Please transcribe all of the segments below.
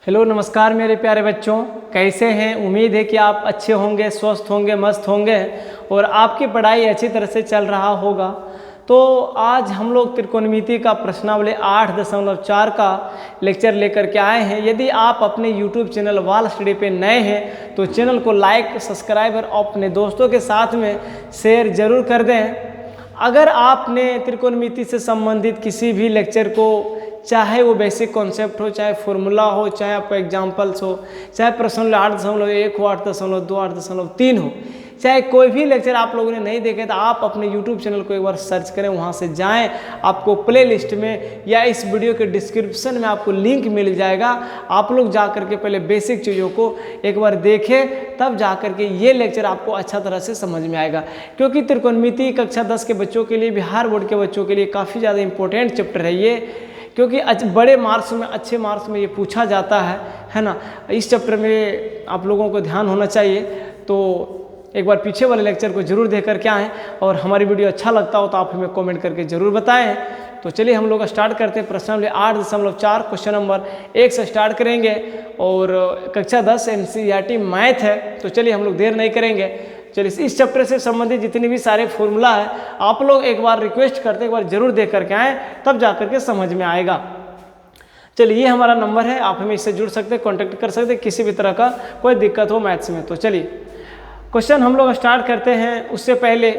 Hello नमस्कार मेरे प्यारे बच्चों, कैसे हैं। उम्मीद है कि आप अच्छे होंगे, स्वस्थ होंगे, मस्त होंगे और आपकी पढ़ाई अच्छी तरह से चल रहा होगा। तो आज हम लोग त्रिकोणमिति का प्रश्नावली 8.4 का लेक्चर लेकर के आए हैं। यदि आप अपने YouTube चैनल वाल स्टडी पे नए हैं तो चैनल को लाइक, सब्सक्राइब और अपने दोस्तों के साथ में शेयर जरूर कर दें। अगर आपने त्रिकोणमिति से संबंधित किसी भी लेक्चर को, चाहे वो बेसिक कॉन्सेप्ट हो, चाहे फॉर्मूला हो, चाहे आपको एग्जाम्पल्स हो, चाहे प्रश्न 8.1 हो, 8.2, 8.3 हो, चाहे कोई भी लेक्चर आप लोगों ने नहीं देखे तो आप अपने YouTube चैनल को एक बार सर्च करें, वहाँ से जाएं। आपको प्ले लिस्ट में या इस वीडियो के डिस्क्रिप्शन में आपको लिंक मिल जाएगा। आप लोग जा करके पहले बेसिक चीज़ों को एक बार देखें, तब जा करके ये लेक्चर आपको अच्छा तरह से समझ में आएगा। क्योंकि त्रिकोणमिति कक्षा 10 के बच्चों के लिए, बिहार बोर्ड के बच्चों के लिए काफ़ी ज़्यादा इंपॉर्टेंट चैप्टर है ये, क्योंकि बड़े मार्क्स में, अच्छे मार्क्स में ये पूछा जाता है ना। इस चैप्टर में आप लोगों को ध्यान होना चाहिए। तो एक बार पीछे वाले लेक्चर को जरूर देख कर के आएँ और हमारी वीडियो अच्छा लगता हो तो आप हमें कमेंट करके ज़रूर बताएं। तो चलिए हम लोग स्टार्ट करते हैं। प्रश्नावली 8.4 क्वेश्चन नंबर 1 से स्टार्ट करेंगे और कक्षा 10 NCERT मैथ है। तो चलिए हम लोग देर नहीं करेंगे। चलिए इस चैप्टर से संबंधित जितने भी सारे फॉर्मूला है आप लोग एक बार रिक्वेस्ट करते एक बार जरूर देख करके आएँ, तब जा करके समझ में आएगा। चलिए ये हमारा नंबर है, आप हमें इससे जुड़ सकते हैं, कॉन्टेक्ट कर सकते हैं किसी भी तरह का कोई दिक्कत हो मैथ्स में। तो चलिए क्वेश्चन हम लोग स्टार्ट करते हैं। उससे पहले,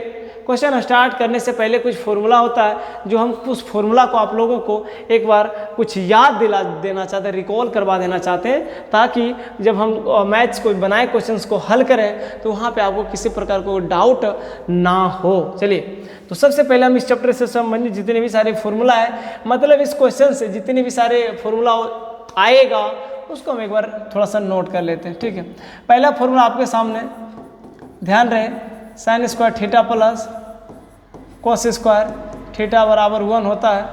क्वेश्चन स्टार्ट करने से पहले कुछ फॉर्मूला होता है जो हम उस फॉर्मूला को आप लोगों को एक बार कुछ याद दिला देना चाहते हैं, रिकॉल करवा देना चाहते हैं, ताकि जब हम मैथ्स को बनाए, क्वेश्चंस को हल करें तो वहाँ पे आपको किसी प्रकार को डाउट ना हो। चलिए तो सबसे पहले हम इस चैप्टर से संबंधित जितने भी सारे फॉर्मूला है, मतलब इस क्वेश्चन से जितने भी सारे फॉर्मूला आएगा उसको हम एक बार थोड़ा सा नोट कर लेते हैं। ठीक है, पहला फॉर्मूला आपके सामने ध्यान रहे, sign square theta plus cos square theta बराबर 1 होता है।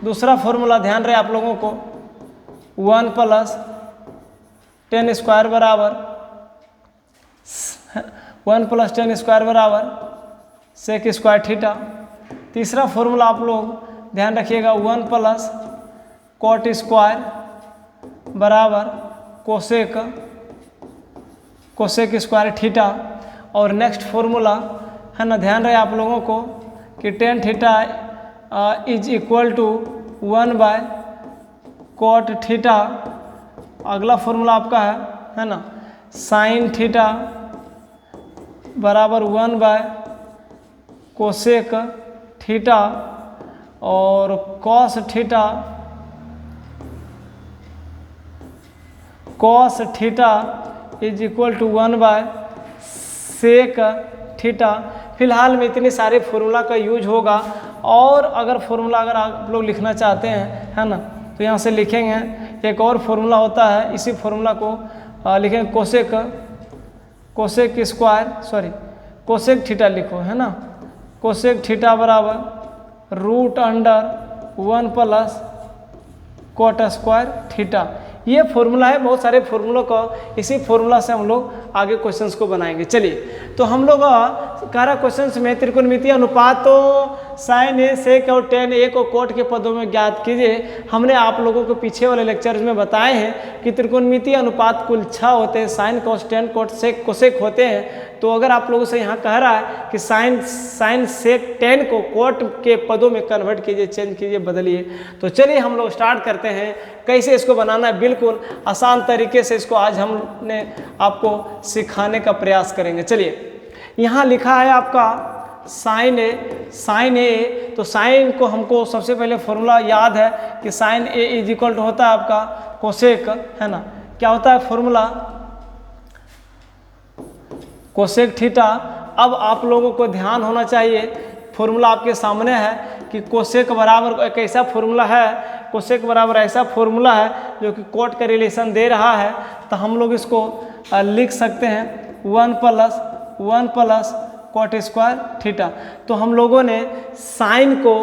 दूसरा फॉर्मूला ध्यान रहे आप लोगों को, 1 प्लस टेन स्क्वायर बराबर 1 प्लस टेन स्क्वायर बराबर सेक स्क्वायर थीटा। तीसरा फॉर्मूला आप लोग ध्यान रखिएगा, 1 प्लस कॉट स्क्वायर बराबर कोसेक स्क्वायर थीटा। और नेक्स्ट फॉर्मूला है ना, ध्यान रहे आप लोगों को कि tan theta is equal to 1 by cot theta. अगला फॉर्मूला आपका है ना, साइन थीटा बराबर 1 बाय कोसेक थीटा। और cos theta is equal to 1 by sec theta. फिलहाल में इतने सारे फॉर्मूला का यूज होगा। और अगर फॉर्मूला अगर आप लोग लिखना चाहते हैं, है ना, तो यहाँ से लिखेंगे। एक और फॉर्मूला होता है, इसी फॉर्मूला को लिखेंगे कोसेक थीटा लिखो, है ना। कोसेक थीटा बराबर √1 प्लस कॉट स्क्वायर थीटा। ये फॉर्मूला है, बहुत सारे फॉर्मूलों का, इसी फॉर्मूला से हम लोग आगे क्वेश्चंस को बनाएंगे। चलिए तो हम लोग कह रहा क्वेश्चंस में त्रिकोणमितीय अनुपात तो साइन ए, सेक और टेन ए को कोट के पदों में ज्ञात कीजिए। हमने आप लोगों को पीछे वाले लेक्चर्स में बताए हैं कि त्रिकोणमितीय अनुपात कुल 6 होते हैं, साइन, कोस, टेन, कोट, सेक, कोसेक होते हैं। तो अगर आप लोगों से यहाँ कह रहा है कि साइन सेक टेन को कोट के पदों में कन्वर्ट कीजिए, चेंज कीजिए, बदलिए, तो चलिए हम लोग स्टार्ट करते हैं कैसे इसको बनाना है। बिल्कुल आसान तरीके से इसको आज हमने आपको सिखाने का प्रयास करेंगे। चलिए यहाँ लिखा है आपका साइन ए, तो साइन को हमको सबसे पहले फॉर्मूला याद है कि sine A is equal to होता है आपका कोसेक, है ना। क्या होता है फॉर्मूला? Cosec theta. अब आप लोगों को ध्यान होना चाहिए, फॉर्मूला आपके सामने है कि कोसेक बराबर एक ऐसा फॉर्मूला है, कोसेक बराबर ऐसा फॉर्मूला है जो कि कोट का रिलेशन दे रहा है। तो हम लोग इसको लिख सकते हैं 1 प्लस कॉट स्क्वायर थीटा। तो हम लोगों ने साइन को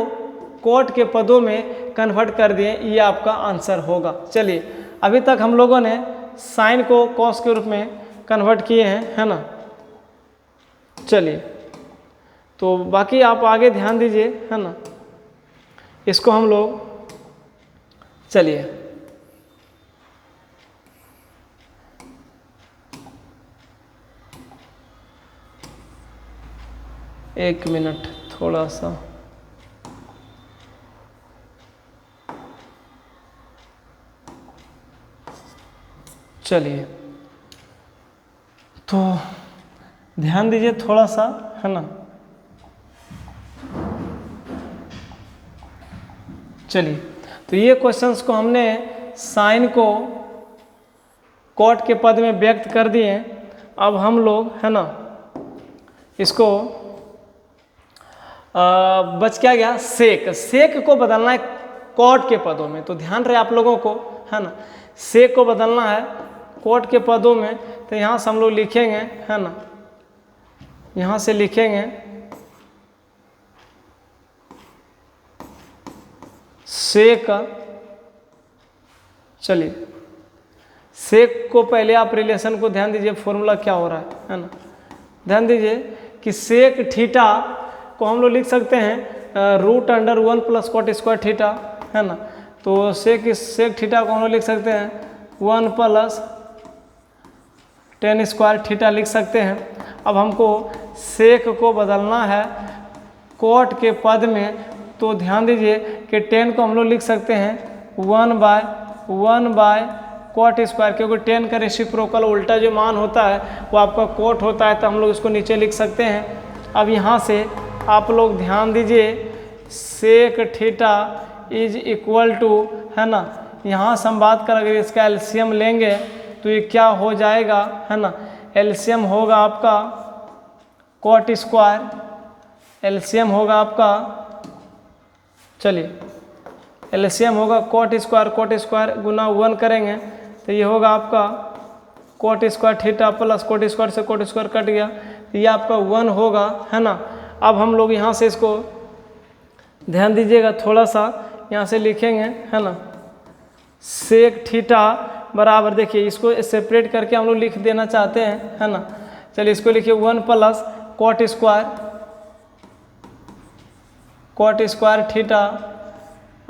कोट के पदों में कन्वर्ट कर दिए, ये आपका आंसर होगा। चलिए अभी तक हम लोगों ने साइन को कॉस के रूप में कन्वर्ट किए हैं, है ना। चलिए तो बाकी आप आगे ध्यान दीजिए, है ना। इसको हम लोग, चलिए एक मिनट थोड़ा सा, चलिए तो ध्यान दीजिए थोड़ा सा, है ना। चलिए तो ये क्वेश्चंस को हमने साइन को कॉट के पद में व्यक्त कर दिए। अब हम लोग, है ना, इसको बच क्या गया, सेक। सेक को बदलना है कॉट के पदों में, तो ध्यान रहे आप लोगों को, है ना। सेक को बदलना है कॉट के पदों में, तो यहाँ से हम लोग लिखेंगे, है ना, यहाँ से लिखेंगे सेक। चलिए सेक को पहले आप रिलेशन को ध्यान दीजिए, फॉर्मूला क्या हो रहा है ना। ध्यान दीजिए कि सेक थीटा को हम लोग लिख सकते हैं root under 1 plus cot square theta, है ना। तो सेक थीटा को हम लोग लिख सकते हैं 1 प्लस टेन स्क्वायर थीटा लिख सकते हैं। अब हमको सेक को बदलना है कॉट के पद में, तो ध्यान दीजिए कि 10 को हम लोग लिख सकते हैं 1 बाय कॉट स्क्वायर, क्योंकि 10 का रेसिप्रोकल उल्टा जो मान होता है वो आपका कॉट होता है, तो हम लोग इसको नीचे लिख सकते हैं। अब यहाँ से आप लोग ध्यान दीजिए sec theta is equal to, है ना, यहाँ से हम बात कर अगर इसका एलसीएम लेंगे तो ये क्या हो जाएगा, है ना। एलसीएम होगा आपका कॉट स्क्वायर, एलसीएम होगा आपका, चलिए एलसीएम होगा कॉट स्क्वायर गुना 1 करेंगे तो ये होगा आपका cot square theta plus cot square से कॉट स्क्वायर कट गया, तो ये आपका 1 होगा, है ना। अब हम लोग यहाँ से इसको ध्यान दीजिएगा थोड़ा सा, यहाँ से लिखेंगे, है ना, सेक थीटा बराबर, देखिए इसको सेपरेट करके हम लोग लिख देना चाहते हैं, है ना। चलिए इसको लिखिए 1 प्लस कॉट स्क्वायर थीटा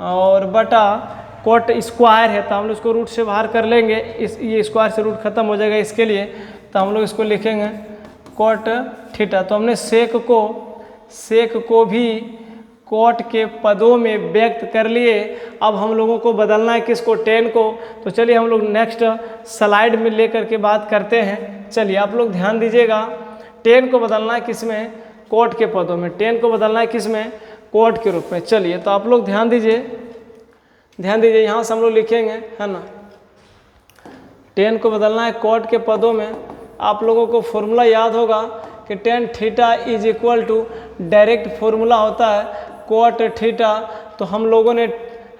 और बटा कॉट स्क्वायर है तो हम लोग इसको रूट से बाहर कर लेंगे, ये स्क्वायर से रूट खत्म हो जाएगा इसके लिए, तो हम लोग इसको लिखेंगे कॉट थीटा। तो हमने सेक को भी कॉट के पदों में व्यक्त कर लिए। अब हम लोगों को बदलना है किसको, 10 को। तो चलिए हम लोग नेक्स्ट स्लाइड में लेकर के बात करते हैं। चलिए आप लोग ध्यान दीजिएगा, 10 को बदलना है किस में, कॉट के पदों में। 10 को बदलना है किस में, कॉट के रूप में। चलिए तो आप लोग ध्यान दीजिए यहाँ से हम लोग लिखेंगे, है ना, 10 को बदलना है कॉट के पदों में। आप लोगों को फॉर्मूला याद होगा कि tan theta is equal to, direct formula होता है कॉट थीटा, तो हम लोगों ने,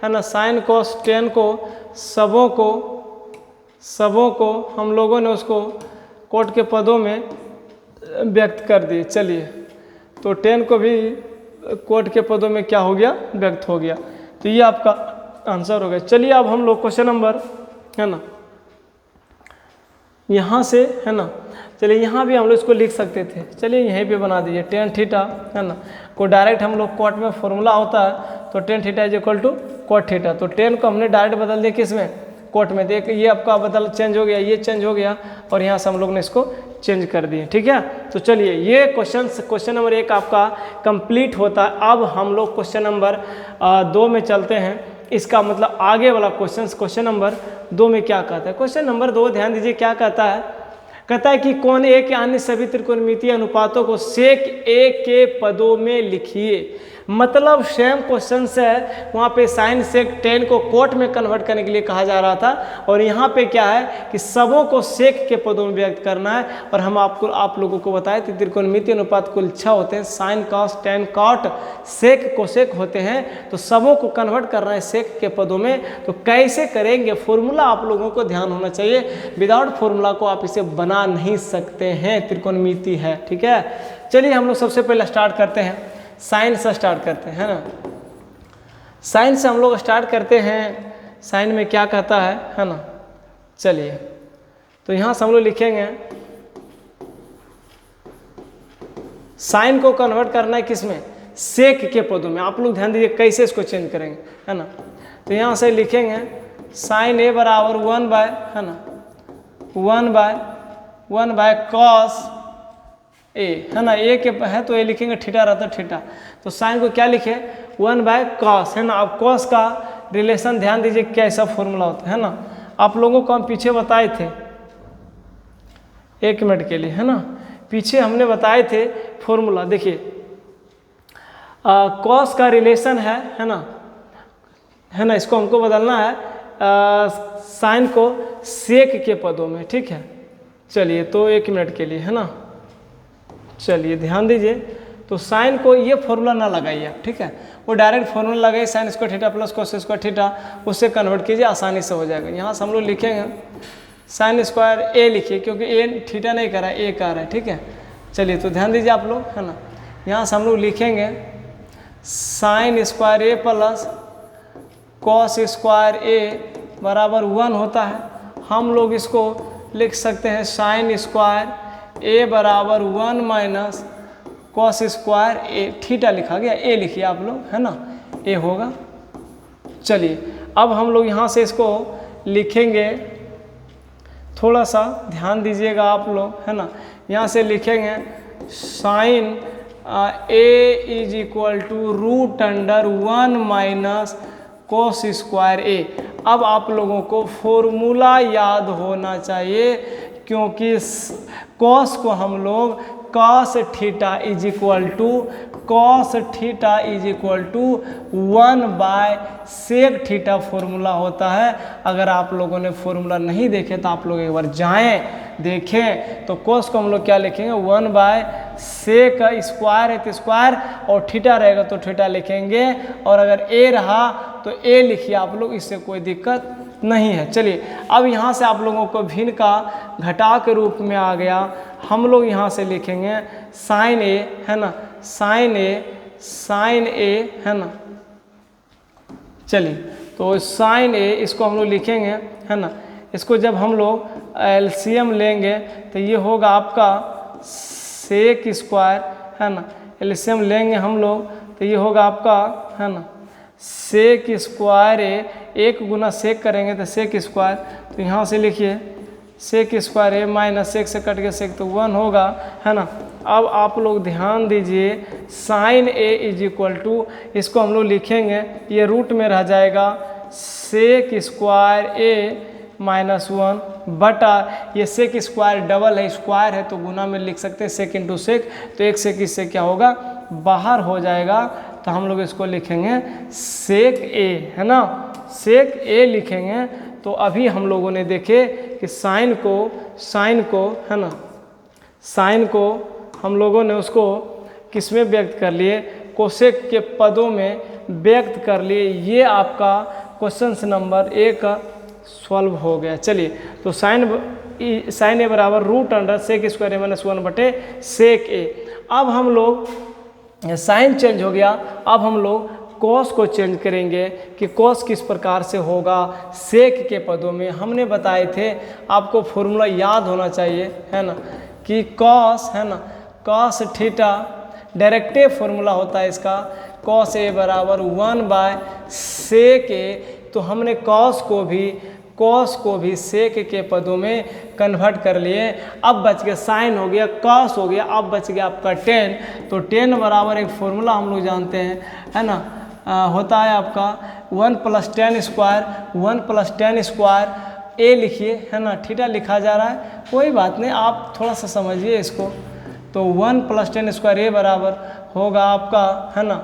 है ना, साइन कॉस 10 को सबों को हम लोगों ने उसको कॉट के पदों में व्यक्त कर दिए। चलिए तो 10 को भी कॉट के पदों में क्या हो गया, व्यक्त हो गया, तो ये आपका आंसर हो गया। चलिए अब हम लोग क्वेश्चन नंबर, है ना, यहाँ से, है ना, चलिए यहाँ भी हम लोग इसको लिख सकते थे, चलिए यहीं पे बना दीजिए tan थीटा, है ना, को डायरेक्ट हम लोग कॉट में फॉर्मूला होता है तो tan theta is equal to cot theta. तो 10 को हमने डायरेक्ट बदल दिया किस में, कॉट में। देख ये आपका बदल चेंज हो गया, ये चेंज हो गया और यहाँ से हम लोग ने इसको चेंज कर दिए, ठीक है। तो चलिए ये क्वेश्चन नंबर 1 आपका कंप्लीट होता है। अब हम लोग क्वेश्चन नंबर 2 में चलते हैं। इसका मतलब आगे वाला क्वेश्चन नंबर 2 में क्या कहता है। क्वेश्चन नंबर 2 ध्यान दीजिए क्या कहता है कि कोण ए के अन्य सभी त्रिकोणमितीय अनुपातों को सेक ए के पदों में लिखिए। मतलब सेम क्वेश्चन से है, वहाँ पे साइन सेक 10 को कोट में कन्वर्ट करने के लिए कहा जा रहा था, और यहाँ पे क्या है कि सबों को सेक के पदों में व्यक्त करना है। और हम आप लोगों को बताए थे त्रिकोणमितीय अनुपात कुल 6 होते हैं, sine cos tan cot sec cosec होते हैं, तो सबों को कन्वर्ट करना है सेक के पदों में। तो कैसे करेंगे, फॉर्मूला आप लोगों को ध्यान होना चाहिए, विदाउट फॉर्मूला को आप इसे बना नहीं सकते हैं, त्रिकोणमिति है, ठीक है। चलिए हम लोग सबसे पहले स्टार्ट करते हैं, साइन से स्टार्ट करते हैं ना। साइन से हम लोग स्टार्ट करते हैं, साइन में क्या कहता है ना। चलिए तो यहाँ से हम लोग लिखेंगे साइन को कन्वर्ट करना है किसमें, सेक के पदों में। आप लोग ध्यान दीजिए कैसे इसको चेंज करेंगे, है ना। तो यहाँ से लिखेंगे साइन ए बराबर 1 बाय, है ना, 1 बाय कॉस ए, है ना, ए के है तो ए लिखेंगे, थीटा रहता है थीटा, तो साइन को क्या लिखे 1/cos, है ना। अब cos का रिलेशन ध्यान दीजिए कैसा फॉर्मूला होता है ना, आप लोगों को हम पीछे बताए थे, एक मिनट के लिए, है ना, पीछे हमने बताए थे फॉर्मूला। देखिए cos का रिलेशन है ना, है ना, इसको हमको बदलना है साइन को सेक के पदों में, ठीक है। चलिए तो एक मिनट के लिए, है ना, चलिए ध्यान दीजिए, तो साइन को ये फॉर्मूला ना लगाइए आप, ठीक है, वो डायरेक्ट फॉर्मूला लगाइए sign square theta plus cos square theta, उससे कन्वर्ट कीजिए, आसानी से हो जाएगा। यहाँ से हम लोग लिखेंगे साइन स्क्वायर ए लिखिए, क्योंकि ए थीटा नहीं कर रहा है, ए कर रहा है, ठीक है। चलिए तो ध्यान दीजिए आप लोग, है ना, यहाँ से हम लोग लिखेंगे साइन स्क्वायर ए प्लस कॉस स्क्वायर ए बराबर 1 होता है। हम लोग इसको लिख सकते हैं साइन स्क्वायर ए बराबर 1 माइनस कॉस स्क्वायर ए, थीटा लिखा गया, ए लिखिए आप लोग, है ना, ए होगा। चलिए अब हम लोग यहाँ से इसको लिखेंगे, थोड़ा सा ध्यान दीजिएगा आप लोग, है ना, यहाँ से लिखेंगे sine A is equal to root under 1 minus cos square A. अब आप लोगों को फॉर्मूला याद होना चाहिए, क्योंकि कॉस को हम लोग cos theta is equal to cos theta is equal to 1/सेक थीटा फॉर्मूला होता है। अगर आप लोगों ने फॉर्मूला नहीं देखे तो आप लोग एक बार जाएं देखें, तो कॉस को हम लोग क्या लिखेंगे 1/सेक स्क्वायर है तो स्क्वायर, और थीटा रहेगा तो थीटा लिखेंगे, और अगर ए रहा तो ए लिखिए आप लोग, इससे कोई दिक्कत नहीं है। चलिए अब यहाँ से आप लोगों को भिन्न का घटा के रूप में आ गया, हम लोग यहाँ से लिखेंगे साइन ए, है ना, साइन ए, है ना। चलिए तो साइन ए इसको हम लोग लिखेंगे, है ना, इसको जब हम लोग एलसीएम लेंगे तो ये होगा आपका सेक स्क्वायर, है ना, एलसीएम लेंगे हम लोग तो ये होगा आपका, है ना, सेक स्क्वायर ए, एक गुना सेक करेंगे तो सेक स्क्वायर, तो यहाँ से लिखिए सेक स्क्वायर ए माइनस सेक से कट के सेक तो 1 होगा, है ना। अब आप लोग ध्यान दीजिए sine A is equal to, इसको हम लोग लिखेंगे, ये रूट में रह जाएगा सेक स्क्वायर ए माइनस 1 बटा, ये सेक स्क्वायर डबल है, स्क्वायर है तो गुना में लिख सकते हैं सेक इंटू सेक, तो एक सेक इससे क्या होगा बाहर हो जाएगा, तो हम लोग इसको लिखेंगे सेक ए, है ना, सेक ए लिखेंगे। तो अभी हम लोगों ने देखे कि साइन को है ना, साइन को हम लोगों ने उसको किस में व्यक्त कर लिए, कोसेक के पदों में व्यक्त कर लिए। ये आपका क्वेश्चन नंबर 1 सॉल्व हो गया। चलिए तो साइन ए बराबर रूट अंडर सेक स्क्वायर ए माइनस 1 बटे सेक ए। अब हम लोग साइन चेंज हो गया, अब हम लोग कॉस को चेंज करेंगे कि कॉस किस प्रकार से होगा सेक के पदों में। हमने बताए थे, आपको फॉर्मूला याद होना चाहिए, है ना, कि कॉस, है ना, कॉस थीटा डायरेक्टे फॉर्मूला होता है इसका, कॉस ए बराबर 1/सेक ए। तो हमने कॉस को भी सेक के पदों में कन्वर्ट कर लिए। अब बच गया साइन हो गया, कॉस हो गया, अब बच गया आपका टेन। तो टेन बराबर एक फॉर्मूला हम लोग जानते हैं, है ना, होता है आपका 1 + tan स्क्वायर, 1 + tan स्क्वायर ए लिखिए, है ना, थीटा लिखा जा रहा है, कोई बात नहीं, आप थोड़ा सा समझिए इसको। तो 1 + tan स्क्वायर ए बराबर होगा आपका, है ना,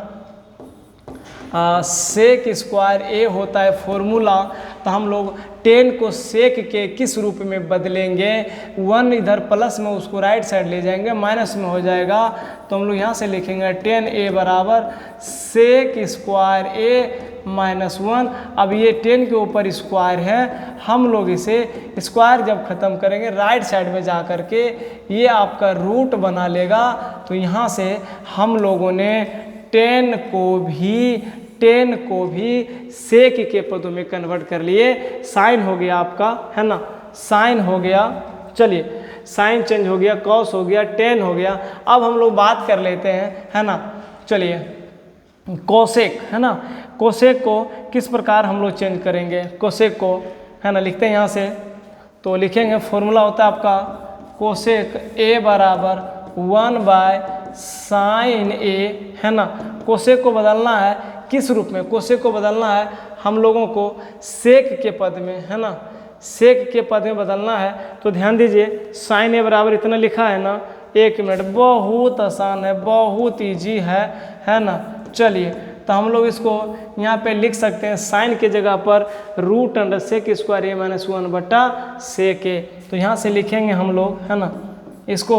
सेक स्क्वायर ए होता है फॉर्मूला। तो हम लोग 10 को सेक के किस रूप में बदलेंगे, 1 इधर प्लस में उसको राइट साइड ले जाएंगे, माइनस में हो जाएगा। तो हम लोग यहाँ से लिखेंगे 10 ए बराबर सेक स्क्वायर ए माइनस 1। अब ये 10 के ऊपर स्क्वायर है, हम लोग इसे स्क्वायर जब ख़त्म करेंगे राइट साइड में जा कर के ये आपका रूट बना लेगा। तो यहाँ से हम लोगों ने 10 को भी सेक के पदों में कन्वर्ट कर लिए। साइन हो गया आपका, है ना, साइन हो गया। चलिए साइन चेंज हो गया, कॉस हो गया, 10 हो गया। अब हम लोग बात कर लेते हैं, है ना, चलिए कोसेक, है ना, कोसेक को किस प्रकार हम लोग चेंज करेंगे, कोसेक को, है ना, लिखते हैं यहाँ से। तो लिखेंगे फॉर्मूला होता है आपका कोसेक ए बराबर 1/sin A, है ना। कोसेक को बदलना है किस रूप में, कोसेक को बदलना है हम लोगों को सेक के पद में, है ना, सेक के पद में बदलना है। तो ध्यान दीजिए sin A बराबर इतना लिखा है ना, 1 मिनट, बहुत आसान है, बहुत ईजी है ना। चलिए तो हम लोग इसको यहाँ पे लिख सकते हैं साइन के जगह पर √(sec²A-1/sec A। तो यहाँ से लिखेंगे हम लोग, है ना, इसको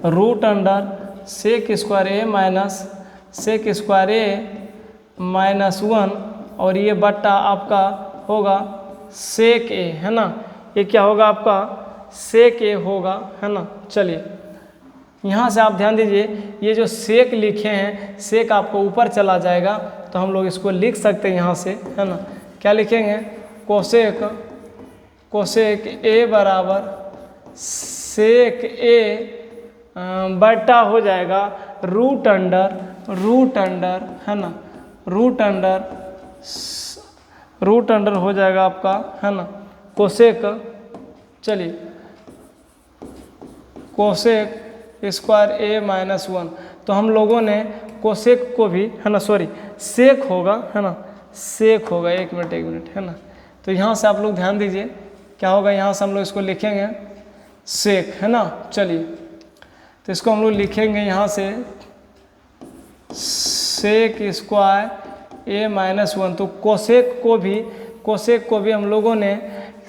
√(sec²A-1) और ये बट्टा आपका होगा सेक ए, है ना। ये क्या होगा आपका सेक ए होगा, है ना। चलिए यहाँ से आप ध्यान दीजिए, ये जो सेक लिखे हैं, सेक आपको ऊपर चला जाएगा, तो हम लोग इसको लिख सकते हैं यहाँ से, है ना। क्या लिखेंगे, कोसेक ए बराबर सेक ए बट्टा हो जाएगा रूट अंडर, है ना, रूट अंडर हो जाएगा आपका, है ना, कोसेक। चलिए कोसेक²A-1। तो हम लोगों ने कोसेक को भी, है ना, सॉरी सेक होगा, है ना, सेक होगा, एक मिनट, है ना। तो यहाँ से आप लोग ध्यान दीजिए क्या होगा, यहाँ से हम लोग इसको लिखेंगे सेक, है ना। चलिए तो इसको हम लोग लिखेंगे यहाँ से sec²A-1। तो कोसेक को भी हम लोगों ने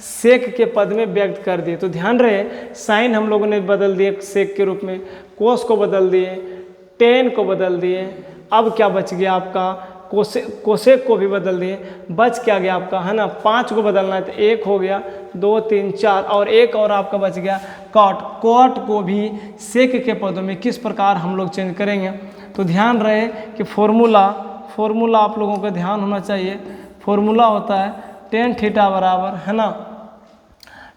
सेक के पद में व्यक्त कर दिए। तो ध्यान रहे साइन हम लोगों ने बदल दिए सेक के रूप में, कोस को बदल दिए, टेन को बदल दिए। अब क्या बच गया आपका, कोसेक को भी बदल दिए, बच क्या गया आपका, है ना, 5 को बदलना है तो 1 हो गया, 2 3 4 और एक और आपका बच गया कॉट को भी सेक के पदों में किस प्रकार हम लोग चेंज करेंगे। तो ध्यान रहे कि फॉर्मूला आप लोगों का ध्यान होना चाहिए। फॉर्मूला होता है tan थीटा बराबर, है ना,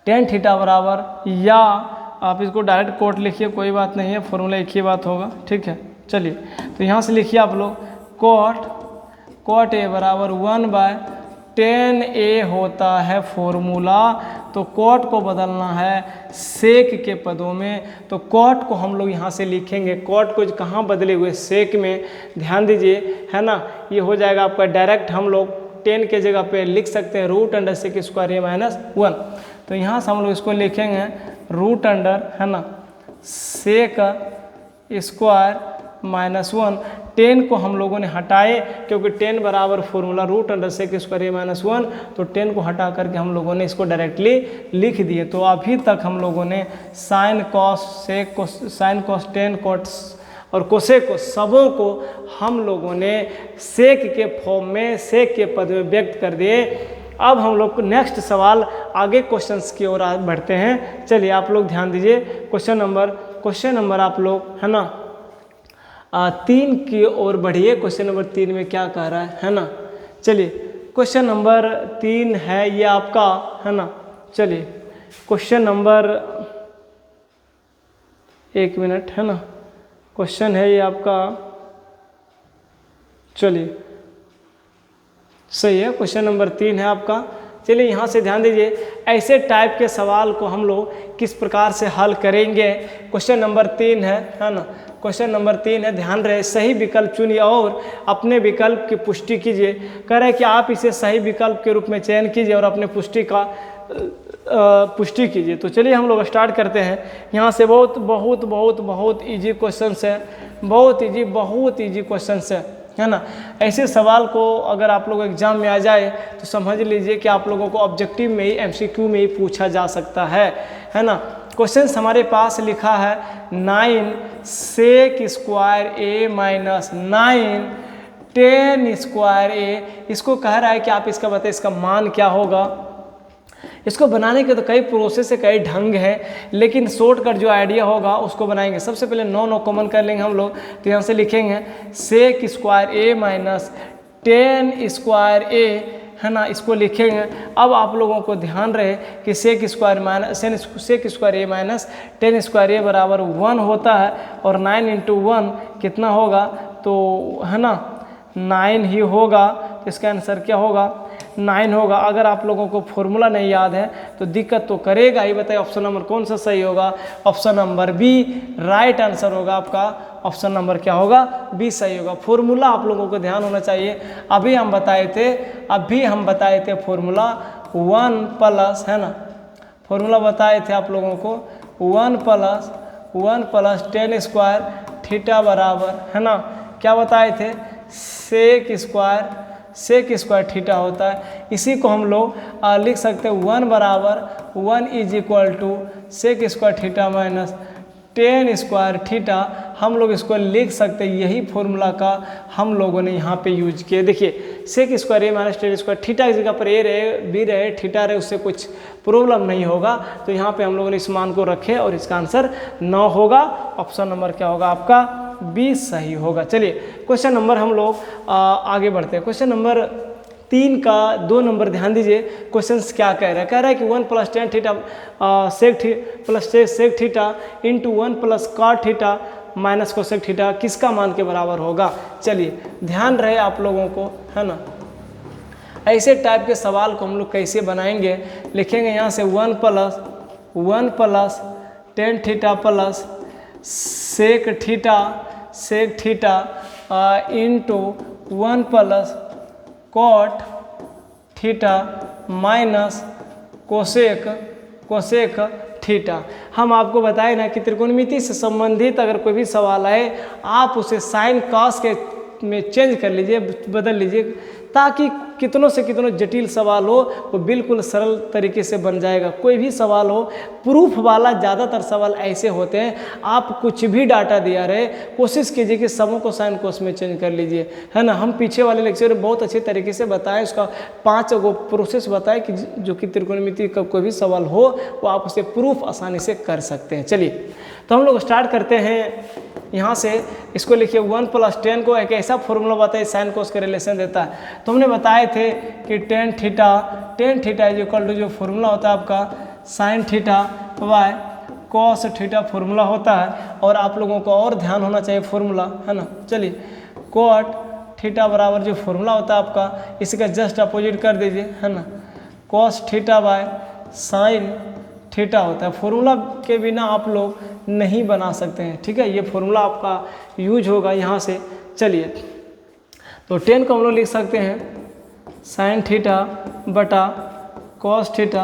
tan थीटा बराबर, या आप इसको डायरेक्ट कोट लिखिए, कोई बात नहीं है, फॉर्मूला एक ही बात होगा, ठीक है। चलिए तो यहाँ से लिखिए आप लोग कॉट A बराबर 1/tan A होता है फॉर्मूला। तो कॉट को बदलना है सेक के पदों में, तो कॉट को हम लोग यहाँ से लिखेंगे, कॉट को कहाँ बदले हुए, सेक में। ध्यान दीजिए, है ना, ये हो जाएगा आपका डायरेक्ट, हम लोग 10 के जगह पे लिख सकते हैं √sec²A-1। तो यहाँ से हम लोग इसको लिखेंगे रूट अंडर, है ना, sec²-1। 10 को हम लोगों ने हटाए क्योंकि 10 बराबर फॉर्मूला √sec²A-1, तो 10 को हटा करके हम लोगों ने इसको डायरेक्टली लिख दिए। तो अभी तक हम लोगों ने साइन कॉस सेक को, साइन कॉस टेन कॉस और कोसेक को, सबों को हम लोगों ने सेक के फॉर्म में, सेक के पद में व्यक्त कर दिए। अब हम लोग को नेक्स्ट सवाल, आगे क्वेश्चंस की ओर बढ़ते हैं। चलिए आप लोग ध्यान दीजिए, क्वेश्चन नंबर आप लोग, है ना, 3 की ओर बढ़िए। क्वेश्चन नंबर 3 में क्या कह रहा है ना। चलिए क्वेश्चन नंबर 3 है ये आपका, है ना। चलिए क्वेश्चन नंबर, एक मिनट, है ना, क्वेश्चन है ये आपका, चलिए सही है, क्वेश्चन नंबर 3 है आपका। चलिए यहाँ से ध्यान दीजिए, ऐसे टाइप के सवाल को हम लोग किस प्रकार से हल करेंगे। क्वेश्चन नंबर 3 है ना, क्वेश्चन नंबर 3 है, ध्यान रहे, सही विकल्प चुनिए और अपने विकल्प की पुष्टि कीजिए। कह रहे हैं कि आप इसे सही विकल्प के रूप में चयन कीजिए और अपने पुष्टि कीजिए। तो चलिए हम लोग स्टार्ट करते हैं। यहाँ से बहुत ईजी क्वेश्चन है, बहुत ईजी क्वेश्चन है ना। ऐसे सवाल को अगर आप लोग एग्जाम में आ जाए तो समझ लीजिए कि आप लोगों को ऑब्जेक्टिव में ही, MCQ में ही पूछा जा सकता है ना। क्वेश्चन हमारे पास लिखा है 9 sec²A-9 tan स्क्वायर। इसको कह रहा है कि आप इसका बताइए इसका मान क्या होगा। इसको बनाने के तो कई प्रोसेस है, कई ढंग है, लेकिन शॉर्टकट जो आइडिया होगा उसको बनाएंगे। सबसे पहले नो कॉमन कर लेंगे हम लोग। तो यहाँ से लिखेंगे sec²A- tan स्क्वायर, है ना, इसको लिखेंगे। अब आप लोगों को ध्यान रहे कि sec²A- tan स्क्वायर बराबर 1 होता है और 9 × 1 कितना होगा, तो है ना 9 ही होगा। तो इसका आंसर क्या होगा, 9 होगा। अगर आप लोगों को फॉर्मूला नहीं याद है तो दिक्कत तो करेगा ही। बताइए ऑप्शन नंबर कौन सा सही होगा? Option number B right answer होगा आपका। ऑप्शन नंबर क्या होगा? बी सही होगा। फॉर्मूला आप लोगों को ध्यान होना चाहिए। अभी हम बताए थे फॉर्मूला 1 प्लस, है ना, फॉर्मूला बताए थे आप लोगों को 1 प्लस टेन स्क्वायर थीटा बराबर, है ना, क्या बताए थे? सेक स्क्वायर थीटा होता है। इसी को हम लोग लिख सकते हैं 1 बराबर 1 is equal to sec square theta minus tan square theta. हम लोग इसको लिख सकते हैं, यही फॉर्मूला का हम लोगों ने यहाँ पे यूज किया। देखिए सेक स्क्वायर ए माइनस टेन स्क्वायर थीटा की जगह पर ए रहे, बी रहे, थीटा रहे, उससे कुछ प्रॉब्लम नहीं होगा। तो यहाँ पे हम लोगों ने इस मान को रखे और इसका आंसर 9 होगा। ऑप्शन नंबर क्या होगा आपका? बी सही होगा। चलिए क्वेश्चन नंबर हम लोग आगे बढ़ते हैं। क्वेश्चन नंबर 3 का 2 नंबर ध्यान दीजिए। क्वेश्चन क्या कह रहा है कि 1 plus tan theta sec theta into 1 plus cot theta minus cosec theta किसका मान के बराबर होगा? चलिए ध्यान रहे आप लोगों को, है ना। ऐसे टाइप के सवाल को हम लोग कैसे बनाएंगे? लिखेंगे यहाँ से 1 plus tan theta plus sec theta into 1 plus cot theta minus cosec theta. हम आपको बताए ना कि त्रिकोणमिति से संबंधित अगर कोई भी सवाल आए आप उसे साइन कॉस के में चेंज कर लीजिए, बदल लीजिए, ताकि कितनों से कितनों जटिल सवाल हो वो बिल्कुल सरल तरीके से बन जाएगा। कोई भी सवाल हो, प्रूफ वाला ज़्यादातर सवाल ऐसे होते हैं, आप कुछ भी डाटा दिया रहे, कोशिश कीजिए कि समों को साइन कोस में चेंज कर लीजिए, है ना। हम पीछे वाले लेक्चर में बहुत अच्छे तरीके से बताएं, उसका 5 गो प्रोसेस बताएं कि जो कि त्रिकोणमिति का कोई भी सवाल हो वो आप उसे प्रूफ आसानी से कर सकते हैं। चलिए तो हम लोग स्टार्ट करते हैं यहाँ से। इसको लिखिए 1 प्लस टेन को एक ऐसा फॉर्मूला बताइए साइन कोस का रिलेशन देता है। तो हमने बताए थे कि tan theta is equal to जो फॉर्मूला होता है आपका sine theta by cos theta formula होता है। और आप लोगों को और ध्यान होना चाहिए फॉर्मूला, है ना। चलिए कॉट थीटा बराबर जो फॉर्मूला होता है आपका, इसका जस्ट अपोजिट कर दीजिए, है ना, cos theta by sine theta होता है। फॉर्मूला के बिना आप लोग नहीं बना सकते हैं, ठीक है। ये फॉर्मूला आपका यूज होगा यहाँ से। चलिए तो 10 को हम लोग लिख सकते हैं साइन थीटा बटा कॉस थीटा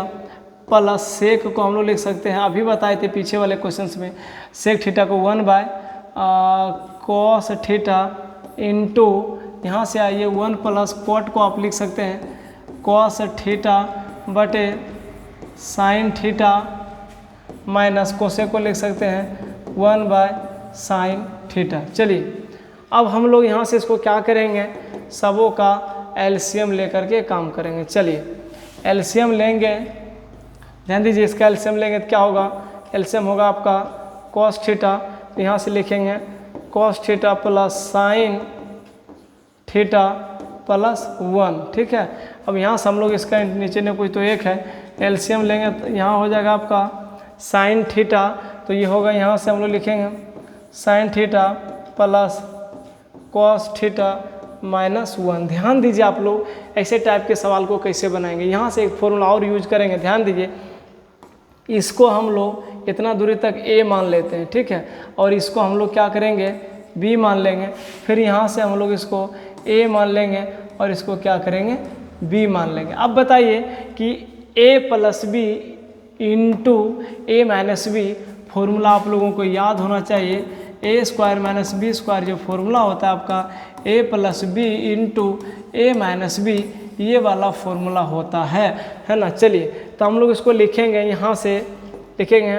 प्लस सेक को हम लोग लिख सकते हैं, अभी बताए थे पीछे वाले क्वेश्चंस में, सेक थीटा को 1 बाय कॉस थीटा इंटू यहाँ से आइए 1 प्लस कॉट को आप लिख सकते हैं कॉस थीटा बटे साइन थीटा माइनस कोसेक को लिख सकते हैं 1 बाय साइन थीटा। चलिए अब हम लोग यहाँ से इसको क्या करेंगे, सबों का एलसीएम लेकर के काम करेंगे। चलिए एलसीएम लेंगे, ध्यान दीजिए, इसका एलसीएम लेंगे तो क्या होगा? एलसीएम होगा आपका कॉस थीटा, तो यहाँ से लिखेंगे cos theta plus sine theta plus 1, ठीक है। अब यहाँ से हम लोग इसका नीचे में कुछ तो एक है, एलसीएम लेंगे तो यहाँ हो जाएगा आपका साइन थीटा, तो ये होगा, यहाँ से हम लोग लिखेंगे sine theta plus cos theta minus 1। ध्यान दीजिए आप लोग ऐसे टाइप के सवाल को कैसे बनाएंगे। यहाँ से एक फॉर्मूला और यूज करेंगे, ध्यान दीजिए, इसको हम लोग इतना दूरी तक a मान लेते हैं, ठीक है, और इसको हम लोग क्या करेंगे b मान लेंगे, फिर यहाँ से हम लोग इसको a मान लेंगे और इसको क्या करेंगे b मान लेंगे। अब बताइए कि a plus B into A minus B formula आप लोगों को याद होना चाहिए। A square minus B square जो फॉर्मूला होता है आपका A plus B into A minus B, ये वाला फॉर्मूला होता है ना। चलिए तो हम लोग इसको लिखेंगे, यहाँ से लिखेंगे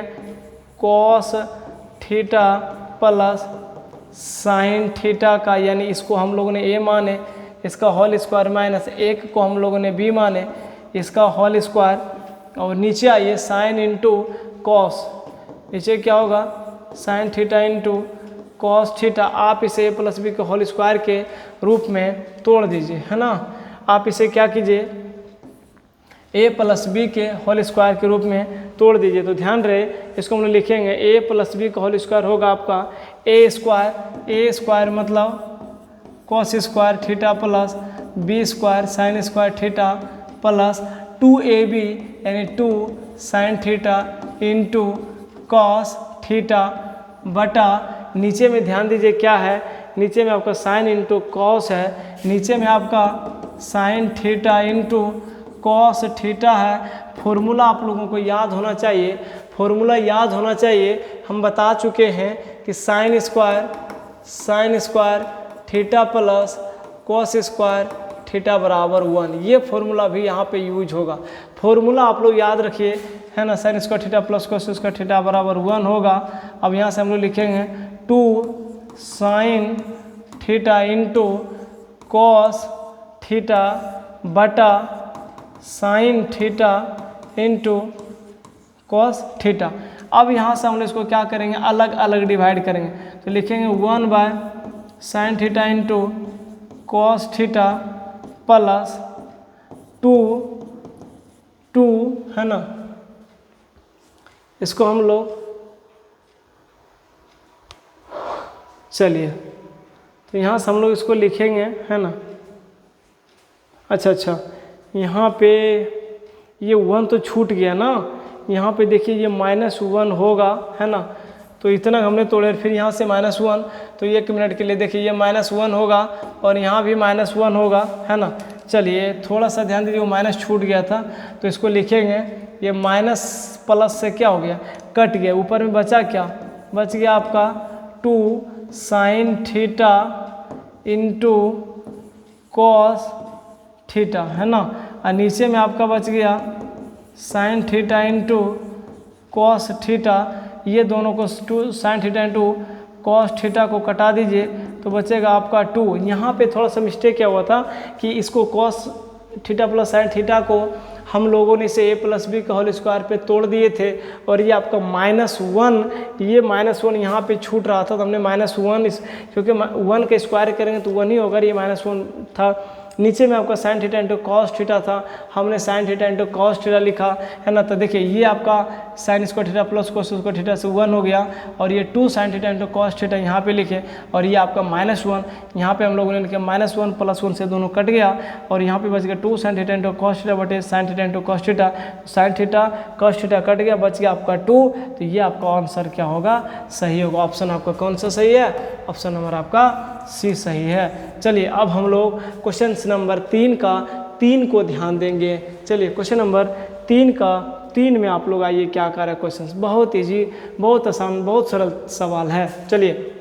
cos theta plus sine theta का, यानी इसको हम लोगों ने ए माने, इसका होल स्क्वायर माइनस 1 को हम लोगों ने बी माने, इसका होल स्क्वायर, और नीचे आइए साइन इंटू कॉस, नीचे क्या होगा sign theta into cos theta. आप इसे ए प्लस बी के होल स्क्वायर के रूप में तोड़ दीजिए, है ना। आप इसे क्या कीजिए ए प्लस बी के होल स्क्वायर के रूप में तोड़ दीजिए। तो ध्यान रहे इसको हम लोग लिखेंगे ए प्लस बी का होल स्क्वायर होगा आपका ए स्क्वायर मतलब cos square theta plus B square sine square theta plus 2ab यानी 2 sine theta into cos theta बटा नीचे में ध्यान दीजिए क्या है, नीचे में आपका साइन इंटू कॉस है, नीचे में आपका sine theta into cos theta है। फॉर्मूला आप लोगों को याद होना चाहिए, फॉर्मूला याद होना चाहिए। हम बता चुके हैं कि sine square theta plus cos square theta बराबर 1, ये फॉर्मूला भी यहाँ पे यूज होगा। फॉर्मूला आप लोग याद रखिए, है ना, sign square theta plus cos square theta बराबर 1 होगा। अब यहाँ से हम लोग लिखेंगे 2 sine theta into cos theta बटा sine theta into cos theta. अब यहाँ से हम लोग इसको क्या करेंगे, अलग अलग डिवाइड करेंगे। तो लिखेंगे 1 by sine theta into cos theta plus 2 है ना, इसको हम लोग चलिए तो यहाँ से हम लोग इसको लिखेंगे, है ना। अच्छा यहाँ पे ये 1 तो छूट गया ना, यहाँ पे देखिए ये -1 होगा, है ना। तो इतना हमने तोड़े, फिर यहाँ से -1, तो 1 मिनट के लिए देखिए ये -1 होगा और यहाँ भी -1 होगा, है ना। चलिए थोड़ा सा ध्यान दीजिए, वो माइनस छूट गया था तो इसको लिखेंगे, ये माइनस प्लस से क्या हो गया, कट गया, ऊपर में बचा क्या, बच गया आपका 2 sine theta into cos theta, है ना। और नीचे में आपका बच गया sign theta into cos theta, ये दोनों को 2 sine theta into cos theta को कटा दीजिए तो बचेगा आपका 2। यहाँ पे थोड़ा सा मिस्टेक क्या हुआ था कि इसको cos theta plus sine theta को हम लोगों ने इसे a प्लस बी का होल स्क्वायर पे तोड़ दिए थे और ये आपका -1, ये -1 यहाँ पे छूट रहा था तो हमने -1 क्योंकि 1 का स्क्वायर करेंगे तो 1 ही होगा, ये -1 था। नीचे में आपका sine theta into cos theta था, हमने sign theta into cos theta लिखा, है ना। तो देखिए ये आपका sign square theta plus cos square theta से 1 हो गया और ये 2 sine theta into cos theta यहाँ पे लिखे और ये आपका -1, यहाँ पे हम लोगों ने लिखा -1 प्लस 1 से दोनों कट गया और यहाँ पे बच गया 2 sine theta into cos theta बटे sine theta into cos theta, sine theta cos theta cut गया, बच गया आपका 2। तो ये आपका आंसर क्या होगा, सही होगा। ऑप्शन आपका कौन सा सही है, ऑप्शन नंबर आपका सी सही है। चलिए अब हम लोग क्वेश्चन नंबर 3 को ध्यान देंगे। चलिए क्वेश्चन नंबर 3 में आप लोग आइए क्या कर रहे हैं, क्वेश्चन बहुत इजी, बहुत आसान, बहुत सरल सवाल है। चलिए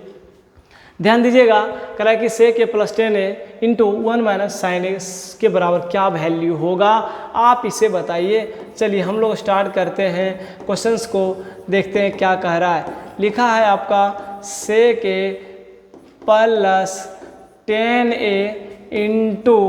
ध्यान दीजिएगा, कह रहा है कि sec a + 10a into 1 - sin a के बराबर क्या वैल्यू होगा, आप इसे बताइए। चलिए हम लोग स्टार्ट करते हैं, क्वेश्चंस को देखते हैं क्या कह रहा है। लिखा है आपका sec a + 10a into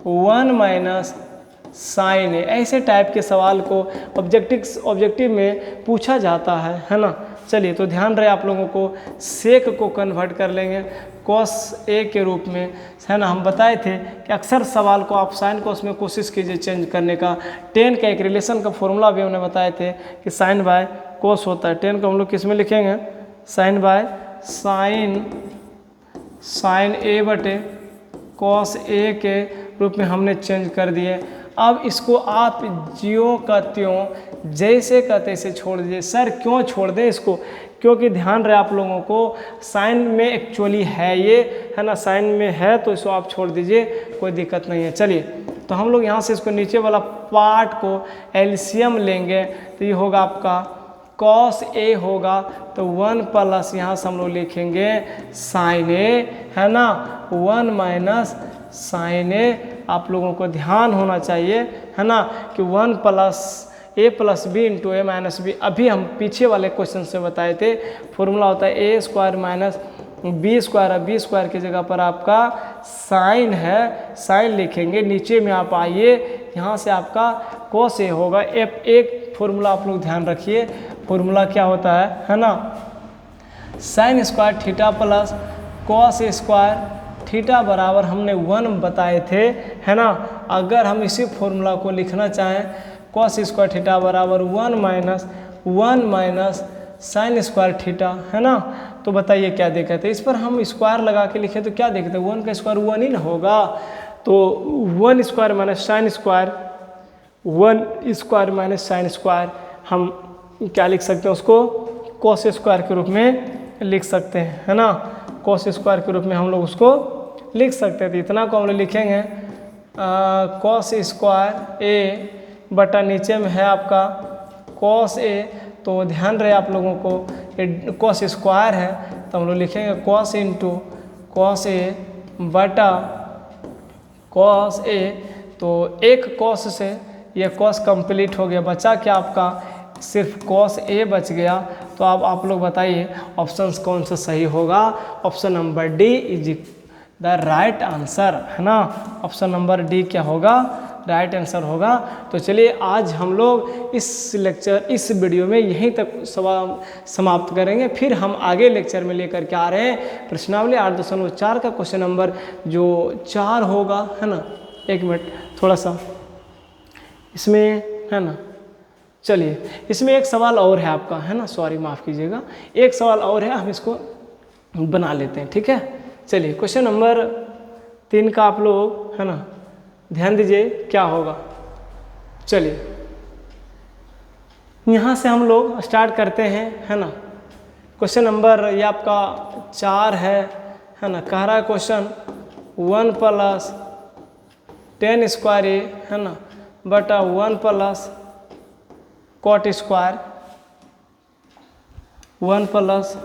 1 - sin a, ऐसे टाइप के सवाल को ऑब्जेक्टिव में पूछा जाता है ना। चलिए तो ध्यान रहे आप लोगों को, सेक को कन्वर्ट कर लेंगे cos a के रूप में, है ना। हम बताए थे कि अक्सर सवाल को आप साइन cos में कोशिश कीजिए चेंज करने का। 10 का एक रिलेशन का फॉर्मूला भी हमने बताए थे कि साइन बाय cos होता है। 10 को हम लोग किस में लिखेंगे, साइन बाय साइन a बटे cos a के रूप में हमने चेंज कर दिए। अब इसको आप ज्यों का त्यों जैसे का तैसे छोड़ दीजिए। सर क्यों छोड़ दें इसको, क्योंकि ध्यान रहे आप लोगों को साइन में एक्चुअली है ये, है ना, साइन में है तो इसको आप छोड़ दीजिए, कोई दिक्कत नहीं है। चलिए तो हम लोग यहाँ से इसको नीचे वाला पार्ट को एलसीएम लेंगे तो ये होगा आपका cos a होगा तो 1 प्लस यहाँ से हम लोग लिखेंगे sin a, है ना, 1 - sin a। आप लोगों को ध्यान होना चाहिए, है ना, कि 1 + a + b into a - b। अभी हम पीछे वाले क्वेश्चन से बताए थे, फॉर्मूला होता है a² - b²। b स्क्वायर की जगह पर आपका साइन है, साइन लिखेंगे। नीचे में आप आइए, यहाँ से आपका cos a होगा। एक फॉर्मूला आप लोग ध्यान रखिए, फॉर्मूला क्या होता है ना, sign square theta plus cos square theta बराबर हमने 1 बताए थे, है ना। अगर हम इसी फॉर्मूला को लिखना चाहें, cos स्क्वायर थीटा बराबर 1 - साइन स्क्वायर थीटा, है ना। तो बताइए क्या देखते हैं, इस पर हम स्क्वायर लगा के लिखे तो क्या देखते हैं, 1 का स्क्वायर 1 ही ना होगा। तो 1 square minus sine square, 1 square minus sine square हम क्या लिख सकते हैं, उसको कॉस स्क्वायर के रूप में लिख सकते हैं, है ना। कॉस स्क्वायर के रूप में हम लोग उसको लिख सकते हैं। तो इतना को हम लोग लिखेंगे कॉस स्क्वायर ए बटा नीचे में है आपका कॉस ए। तो ध्यान रहे आप लोगों को कॉस स्क्वायर है तो हम लोग लिखेंगे कॉस इंटू कॉस ए बटा कॉस ए। तो एक कॉस से ये कॉस कंप्लीट हो गया, बचा क्या आपका सिर्फ कॉस ए बच गया। तो अब आप लोग बताइए ऑप्शन कौन सा सही होगा। Option number D is the right answer, है ना। ऑप्शन नंबर डी क्या होगा, राइट आंसर होगा। तो चलिए आज हम लोग इस वीडियो में यहीं तक समाप्त करेंगे। फिर हम आगे लेक्चर में लेकर के आ रहे हैं प्रश्नावली 8.4 का क्वेश्चन नंबर जो 4 होगा, है ना। एक मिनट थोड़ा सा इसमें, है ना। चलिए इसमें एक सवाल और है आपका, है ना, सॉरी माफ़ कीजिएगा, एक सवाल और है, हम इसको बना लेते हैं, ठीक है। चलिए क्वेश्चन नंबर 3 का आप लोग, है ना, ध्यान दीजिए क्या होगा। चलिए यहाँ से हम लोग स्टार्ट करते हैं, है ना। क्वेश्चन नंबर ये आपका 4 है ना। कह रहा है क्वेश्चन 1 + 10 स्क्वायर ए, है ना, बटा 1 + कॉट स्क्वायर, 1 +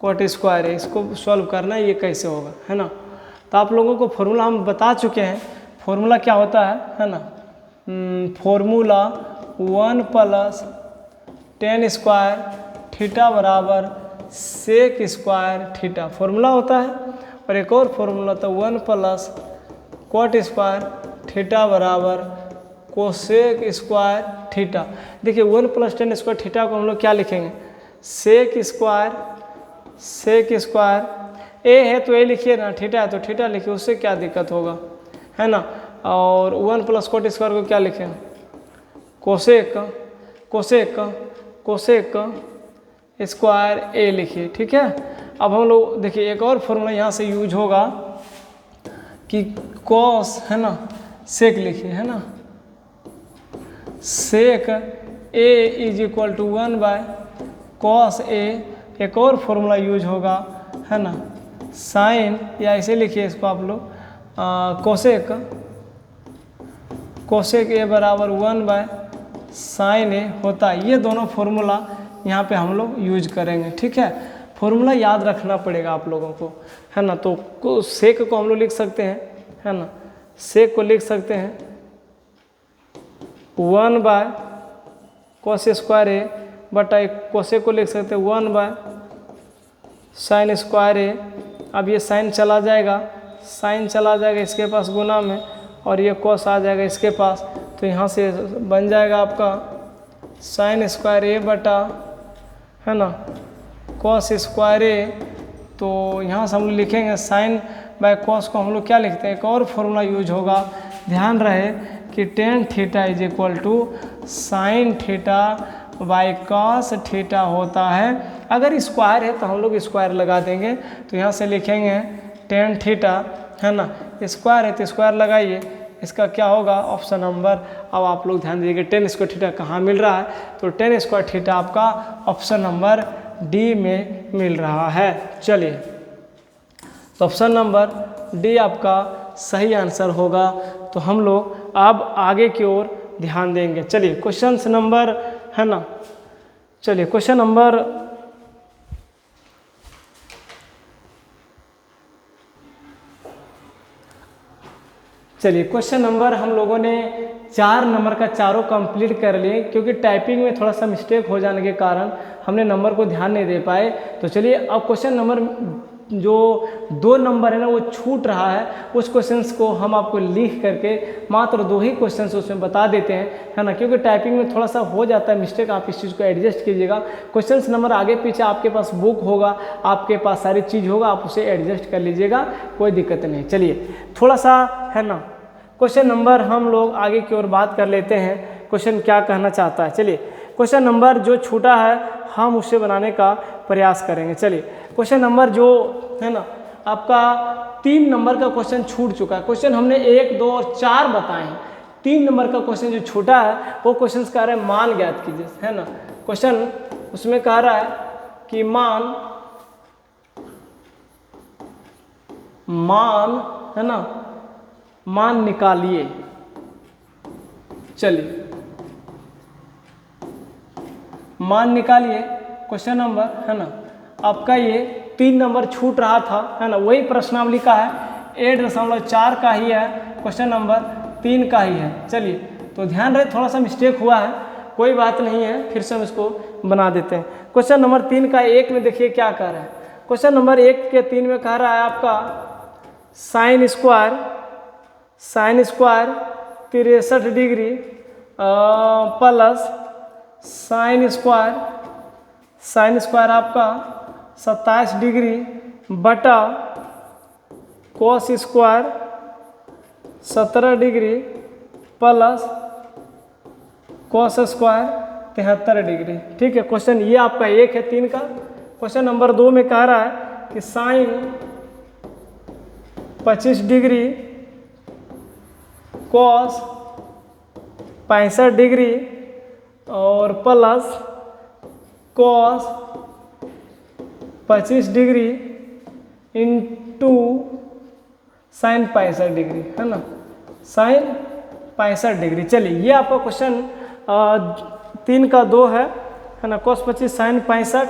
कॉट स्क्वायर है। इसको सॉल्व करना है, ये कैसे होगा, है ना। तो आप लोगों को फॉर्मूला हम बता चुके हैं। फॉर्मूला क्या होता है ना। फॉर्मूला 1 + 10 स्क्वायर थीटा बराबर सेक स्क्वायर थीटा फॉर्मूला होता है। और एक और फॉर्मूला था 1 + कॉट स्क्वायर थीटा बराबर कोसेक स्क्वायर थीटा। देखिए 1 + 10 स्क्वायर थीटा को हम लोग क्या लिखेंगे, सेक स्क्वायर। ए है तो ए लिखिए ना, थीटा है तो थीटा लिखिए, उससे क्या दिक्कत होगा, है ना। और 1 + कॉट स्क्वायर को क्या लिखें, कोसेक स्क्वायर ए लिखिए, ठीक है। अब हम लोग देखिए एक और फॉर्मूला यहाँ से यूज होगा कि कॉस, है ना, सेक लिखिए, है ना। सेक ए इज इक्वल टू 1/cos ए। एक और फॉर्मूला यूज होगा, है ना, साइन, या ऐसे लिखिए इसको आप लोग कोसेक ए बराबर 1/sin ए होता है। ये दोनों फॉर्मूला यहाँ पे हम लोग यूज करेंगे, ठीक है। फॉर्मूला याद रखना पड़ेगा आप लोगों को, है ना। तो सेक को हम लोग लिख सकते हैं, है ना, सेक को लिख सकते हैं 1/cos स्क्वायर ए बटा कोसेक को लिख सकते हैं 1/sin स्क्वायर ए। अब ये साइन चला जाएगा, इसके पास गुना में, और ये कॉस आ जाएगा इसके पास। तो यहाँ से बन जाएगा आपका sin स्क्वायर ए बटा, है ना, cos स्क्वायर ए। तो यहाँ से हम लोग लिखेंगे sin/cos को हम लोग क्या लिखते हैं, एक और फॉर्मूला यूज होगा, ध्यान रहे कि tan theta is equal to sin θ/cos theta होता है। अगर स्क्वायर है तो हम लोग स्क्वायर लगा देंगे। तो यहाँ से लिखेंगे tan थीटा, है ना, स्क्वायर है तो स्क्वायर लगाइए, इसका क्या होगा ऑप्शन नंबर। अब आप लोग ध्यान दीजिए tan स्क्वायर थीटा कहाँ मिल रहा है, तो tan स्क्वायर थीटा आपका ऑप्शन नंबर डी में मिल रहा है। चलिए तो ऑप्शन नंबर डी आपका सही आंसर होगा। तो हम लोग अब आगे की ओर ध्यान देंगे। चलिए क्वेश्चन नंबर, है ना, चलिए क्वेश्चन नंबर क्वेश्चन नंबर हम लोगों ने 4 नंबर का चारों कंप्लीट कर लिए, क्योंकि टाइपिंग में थोड़ा सा मिस्टेक हो जाने के कारण हमने नंबर को ध्यान नहीं दे पाए। तो चलिए अब क्वेश्चन नंबर जो 2 नंबर है ना वो छूट रहा है, उस क्वेश्चंस को हम आपको लिख करके मात्र 2 ही क्वेश्चंस उसमें बता देते हैं, है ना, क्योंकि टाइपिंग में थोड़ा सा हो जाता है मिस्टेक। आप इस चीज़ को एडजस्ट कीजिएगा। क्वेश्चंस नंबर आगे पीछे आपके पास बुक होगा, आपके पास सारी चीज़ होगा, आप उसे एडजस्ट कर लीजिएगा, कोई दिक्कत नहीं। चलिए थोड़ा सा, है ना, क्वेश्चन नंबर हम लोग आगे की ओर बात कर लेते हैं, क्वेश्चन क्या कहना चाहता है। चलिए क्वेश्चन नंबर जो छूटा है हम उसे बनाने का प्रयास करेंगे। चलिए क्वेश्चन नंबर जो है ना आपका 3 नंबर का क्वेश्चन छूट चुका है। क्वेश्चन हमने 1, 2 और 4 बताए हैं। 3 नंबर का क्वेश्चन जो छूटा है वो क्वेश्चन कह रहा है मान ज्ञात कीजिए, है ना। क्वेश्चन उसमें कह रहा है कि मान है ना, मान निकालिए। चलिए मान निकालिए क्वेश्चन नंबर, है ना। आपका ये 3 नंबर छूट रहा था, है ना, वही प्रश्नावली का है, 8.4 का ही है, क्वेश्चन नंबर 3 का ही है। चलिए तो ध्यान रहे, थोड़ा सा मिस्टेक हुआ है, कोई बात नहीं है, फिर से हम इसको बना देते हैं। क्वेश्चन नंबर 3 का 1 में देखिए क्या कह रहा है। क्वेश्चन नंबर 1 के 3 में कह रहा है आपका sign square 63 degree plus sine square आपका 27 डिग्री बटा cos square 17 degree plus cos square 73 degree. ठीक है, क्वेश्चन ये आपका 1 है 3 का। क्वेश्चन नंबर 2 में कह रहा है कि साइन 25 डिग्री कॉस 65 डिग्री और plus cos 25 degree into sine 65 degree, है ना, साइन 65 डिग्री। चलिए ये आपका क्वेश्चन 3 का 2 है ना, cos 25 sine 65,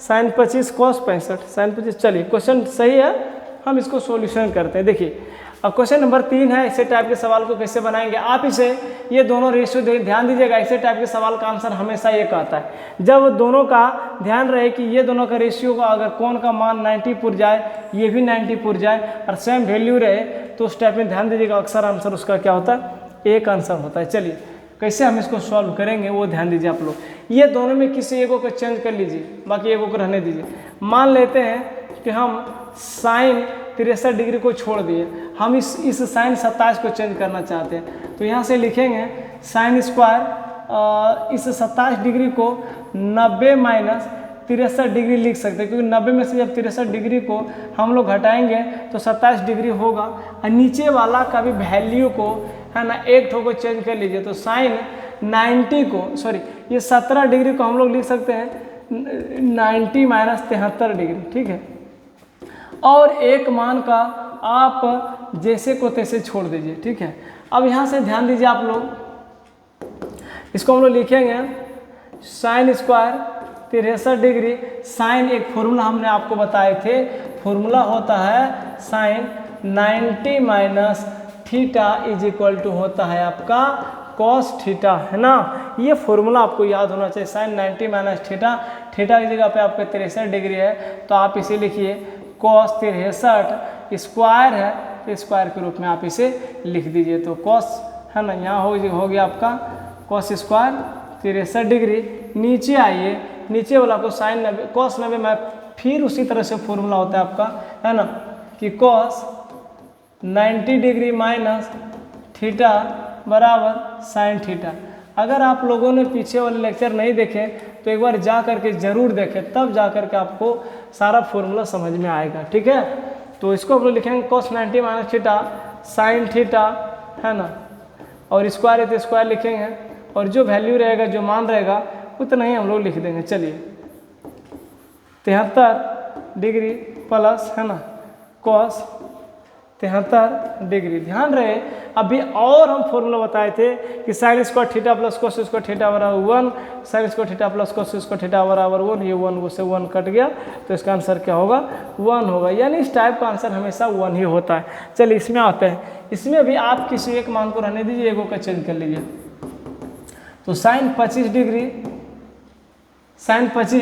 sine 25 cos 65, sine 25। चलिए क्वेश्चन सही है, हम इसको सॉल्यूशन करते हैं। देखिए अब क्वेश्चन नंबर 3 है, ऐसे टाइप के सवाल को कैसे बनाएंगे आप इसे, ये दोनों रेशियो ध्यान दीजिएगा। ऐसे टाइप के सवाल का आंसर हमेशा ये कहता है, जब दोनों का ध्यान रहे कि ये दोनों का रेशियो का अगर कौन का मान 90 पुर जाए, ये भी 90 पुर जाए और सेम वैल्यू रहे, तो उस टाइप में ध्यान दीजिएगा, अक्सर आंसर उसका क्या होता है, एक आंसर होता है। चलिए कैसे हम इसको सॉल्व करेंगे वो ध्यान दीजिए आप लोग। ये दोनों में किसी एक को चेंज कर लीजिए, बाकी एक को रहने दीजिए। मान लेते हैं कि हम साइन 63 डिग्री को छोड़ दिए, हम इस साइन 27 को चेंज करना चाहते हैं, तो यहाँ से लिखेंगे साइन स्क्वायर इस 27 डिग्री को 90 माइनस 63 डिग्री लिख सकते हैं, क्योंकि 90 में से जब 63 डिग्री को हम लोग घटाएंगे तो 27 डिग्री होगा। और नीचे वाला का भी वैल्यू को, है ना, एक ठो को चेंज कर लीजिए, तो साइन 90 को, सॉरी ये 17 डिग्री को हम लोग लिख सकते हैं 90 माइनस 73 डिग्री। ठीक है, और एक मान का आप जैसे को तैसे छोड़ दीजिए। ठीक है, अब यहाँ से ध्यान दीजिए आप लोग, इसको हम लोग लिखेंगे साइन स्क्वायर 63 डिग्री, साइन एक फॉर्मूला हमने आपको बताए थे, फॉर्मूला होता है sine 90 minus theta is equal to होता है आपका कॉस थीटा, है ना। ये फॉर्मूला आपको याद होना चाहिए, साइन 90 माइनस थीटा, थीटा की जगह पे आपका 63 डिग्री है, तो आप इसे लिखिए कॉस 63 स्क्वायर है, तो स्क्वायर के रूप में आप इसे लिख दीजिए, तो कॉस, है ना, यहाँ हो गया आपका कॉस स्क्वायर 63 डिग्री। नीचे आइए, नीचे वाला को साइन 90 कॉस 90 में फिर उसी तरह से फॉर्मूला होता है आपका, है ना, कि कॉस 90 डिग्री माइनस थीटा बराबर साइन थीटा। अगर आप लोगों ने पीछे वाले लेक्चर नहीं देखे तो एक बार जा करके ज़रूर देखें, तब जा करके आपको सारा फॉर्मूला समझ में आएगा। ठीक है, तो इसको हम लोग लिखेंगे cos 90 minus theta sine theta, है ना, और स्क्वायर है तो स्क्वायर लिखेंगे, और जो वैल्यू रहेगा, जो मान रहेगा, उतना ही हम लोग लिख देंगे। चलिए 73 डिग्री प्लस, है ना, cos 73 डिग्री। ध्यान रहे अभी और हम फॉर्मूला बताए थे कि sine square theta plus cos square theta बराबर 1, sign square theta plus cos square theta बराबर 1, ये 1 से 1 कट गया, तो इसका आंसर क्या होगा, 1 होगा। यानी इस टाइप का आंसर हमेशा 1 ही होता है। चलिए इसमें आते हैं, इसमें भी आप किसी एक मान को रहने दीजिए, एगो का चेंज कर लीजिए, तो साइन 25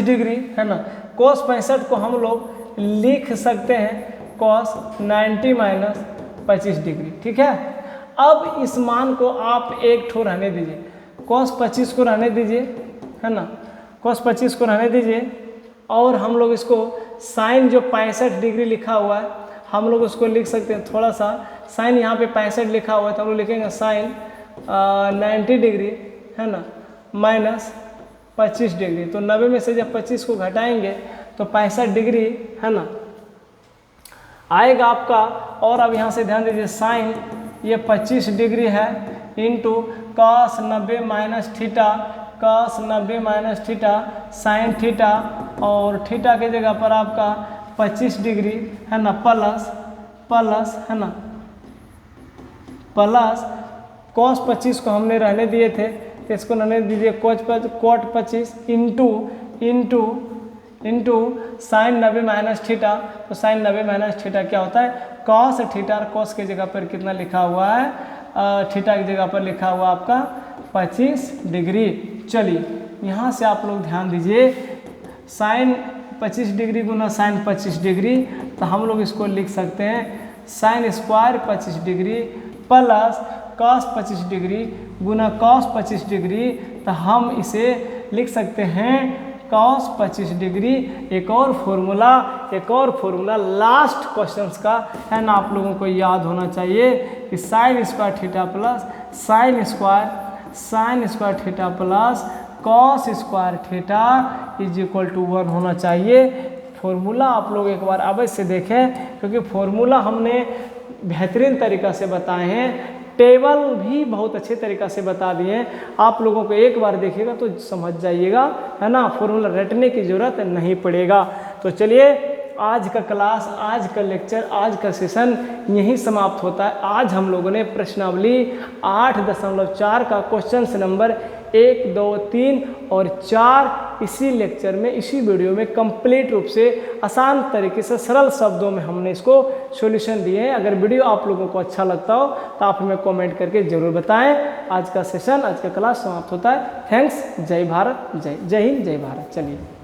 डिग्री, है ना, कोस 65 को हम लोग लिख सकते हैं कॉस 90 माइनस 25 डिग्री। ठीक है, अब इस मान को आप एक ठो रहने दीजिए, कॉस 25 को रहने दीजिए, है ना, कॉस 25 को रहने दीजिए, और हम लोग इसको साइन जो 65 डिग्री लिखा हुआ है, हम लोग उसको लिख सकते हैं थोड़ा सा, साइन यहाँ पे 65 लिखा हुआ है, तो हम लोग लिखेंगे साइन 90 डिग्री, है ना, माइनस 25 डिग्री। तो 90 में से जब 25 को घटाएंगे तो 65 डिग्री, है ना, आएगा आपका। और अब यहाँ से ध्यान दीजिए साइन ये 25 डिग्री है into cos 90 minus theta, cos 90 minus theta sine theta, और थीटा की जगह पर आपका 25 डिग्री है ना, प्लस प्लस है ना, प्लस कॉस 25 को हमने रहने दिए थे तो इसको रहने दीजिए cot 25 into sine 90 minus theta. तो साइन 90 माइनस थीटा क्या होता है, कॉस थीटा, और कॉस की जगह पर कितना लिखा हुआ है, थीटा की जगह पर लिखा हुआ आपका 25 डिग्री। चलिए यहाँ से आप लोग ध्यान दीजिए, साइन 25 डिग्री गुना साइन 25 डिग्री, तो हम लोग इसको लिख सकते हैं sine square 25 degree plus cos 25 degree गुना कॉस 25 डिग्री, तो हम इसे लिख सकते हैं कॉस 25 डिग्री। एक और फॉर्मूला लास्ट क्वेश्चंस का है ना, आप लोगों को याद होना चाहिए कि sine square theta plus sine square theta plus cos square theta is equal to 1 होना चाहिए। फॉर्मूला आप लोग एक बार अवश्य देखें, क्योंकि फॉर्मूला हमने बेहतरीन तरीक़ा से बताए हैं, टेबल भी बहुत अच्छे तरीक़ा से बता दिए हैं। आप लोगों को एक बार देखिएगा तो समझ जाइएगा, है ना, फॉर्मूला रटने की ज़रूरत नहीं पड़ेगा। तो चलिए आज का क्लास, आज का लेक्चर, आज का सेशन यहीं समाप्त होता है। आज हम लोगों ने प्रश्नावली 8.4 का क्वेश्चन नंबर 1, 2, 3 और 4 इसी लेक्चर में, इसी वीडियो में कंप्लीट रूप से आसान तरीके से सरल शब्दों में हमने इसको सॉल्यूशन दिए हैं। अगर वीडियो आप लोगों को अच्छा लगता हो तो आप हमें कमेंट करके ज़रूर बताएं। आज का सेशन, आज का क्लास समाप्त होता है। थैंक्स। जय भारत, जय हिंद, जय भारत। चलिए।